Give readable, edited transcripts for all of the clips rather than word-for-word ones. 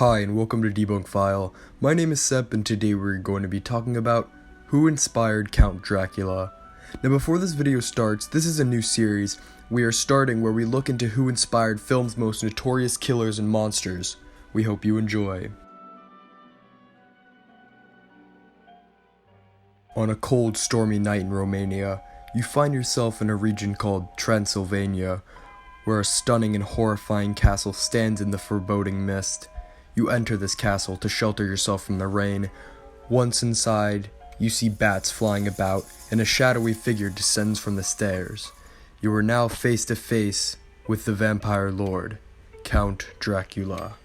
Hi and welcome to Debunk File. My name is Sep and today we're going to be talking about who inspired Count Dracula. Now before this video starts, this is a new series we are starting where we look into who inspired film's most notorious killers and monsters. We hope you enjoy. On a cold, stormy night in Romania, you find yourself in a region called Transylvania, where a stunning and horrifying castle stands in the foreboding mist. You enter this castle to shelter yourself from the rain. Once inside, you see bats flying about, and a shadowy figure descends from the stairs. You are now face to face with the vampire lord, Count Dracula.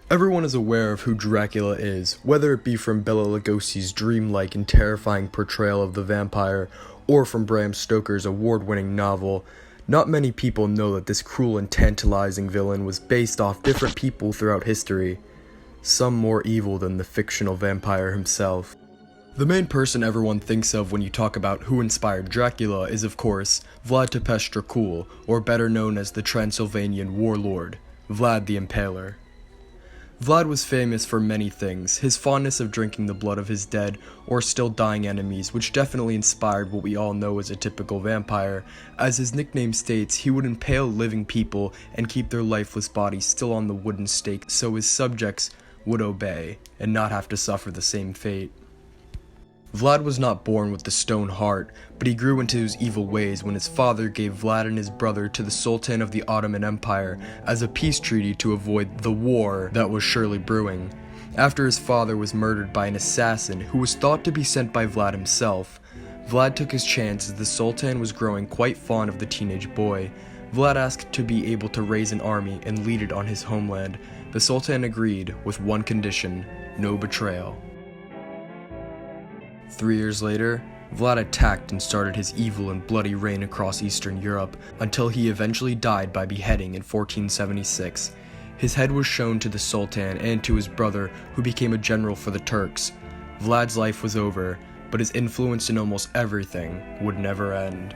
Everyone is aware of who Dracula is, whether it be from Bela Lugosi's dreamlike and terrifying portrayal of the vampire, or from Bram Stoker's award-winning novel. Not many people know that this cruel and tantalizing villain was based off different people throughout history, some more evil than the fictional vampire himself. The main person everyone thinks of when you talk about who inspired Dracula is of course Vlad the Impaler, or better known as the Transylvanian warlord, Vlad the Impaler. Vlad was famous for many things, his fondness of drinking the blood of his dead or still dying enemies, which definitely inspired what we all know as a typical vampire. As his nickname states, he would impale living people and keep their lifeless bodies still on the wooden stake so his subjects would obey and not have to suffer the same fate. Vlad was not born with the stone heart, but he grew into his evil ways when his father gave Vlad and his brother to the Sultan of the Ottoman Empire as a peace treaty to avoid the war that was surely brewing. After his father was murdered by an assassin who was thought to be sent by Vlad himself, Vlad took his chance as the Sultan was growing quite fond of the teenage boy. Vlad asked to be able to raise an army and lead it on his homeland. The Sultan agreed with one condition: no betrayal. 3 years later, Vlad attacked and started his evil and bloody reign across Eastern Europe until he eventually died by beheading in 1476. His head was shown to the Sultan and to his brother, who became a general for the Turks. Vlad's life was over, but his influence in almost everything would never end.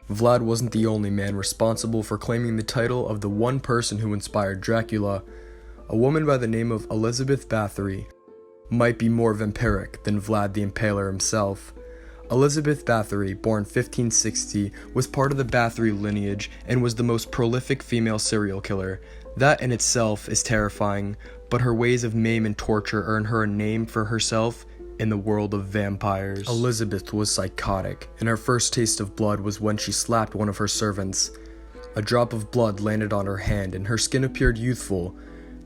Vlad wasn't the only man responsible for claiming the title of the one person who inspired Dracula. A woman by the name of Elizabeth Báthory might be more vampiric than Vlad the Impaler himself. Elizabeth Báthory, born 1560, was part of the Báthory lineage and was the most prolific female serial killer. That in itself is terrifying, but her ways of maim and torture earn her a name for herself in the world of vampires. Elizabeth was psychotic, and her first taste of blood was when she slapped one of her servants. A drop of blood landed on her hand and her skin appeared youthful.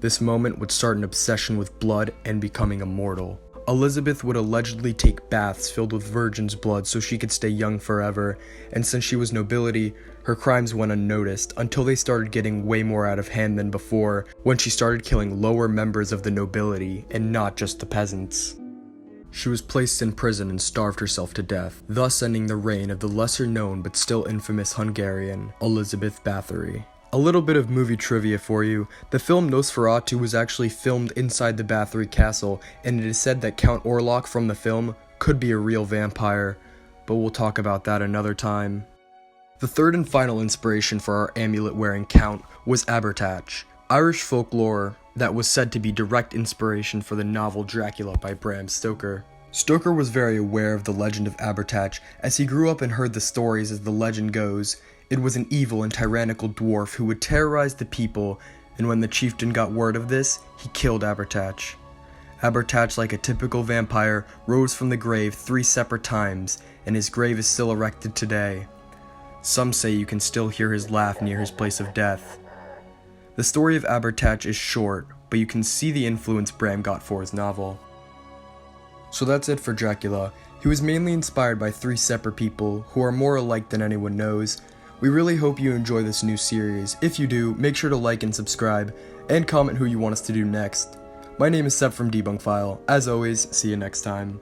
This moment would start an obsession with blood and becoming immortal. Elizabeth would allegedly take baths filled with virgin's blood so she could stay young forever, and since she was nobility, her crimes went unnoticed until they started getting way more out of hand than before, when she started killing lower members of the nobility and not just the peasants. She was placed in prison and starved herself to death, thus ending the reign of the lesser known but still infamous Hungarian, Elizabeth Báthory. A little bit of movie trivia for you. The film Nosferatu was actually filmed inside the Báthory castle, and it is said that Count Orlok from the film could be a real vampire, but we'll talk about that another time. The third and final inspiration for our amulet-wearing Count was Abertach, Irish folklore that was said to be direct inspiration for the novel Dracula by Bram Stoker. Stoker was very aware of the legend of Abertach, as he grew up and heard the stories as the legend goes. It was an evil and tyrannical dwarf who would terrorize the people, and when the chieftain got word of this, he killed Abertach. Abertach, like a typical vampire, rose from the grave 3 separate times, and his grave is still erected today. Some say you can still hear his laugh near his place of death. The story of Abertach is short, but you can see the influence Bram got for his novel. So that's it for Dracula. He was mainly inspired by 3 separate people who are more alike than anyone knows. We really hope you enjoy this new series. If you do, make sure to like and subscribe, and comment who you want us to do next. My name is Sep from Debunk File. As always, see you next time.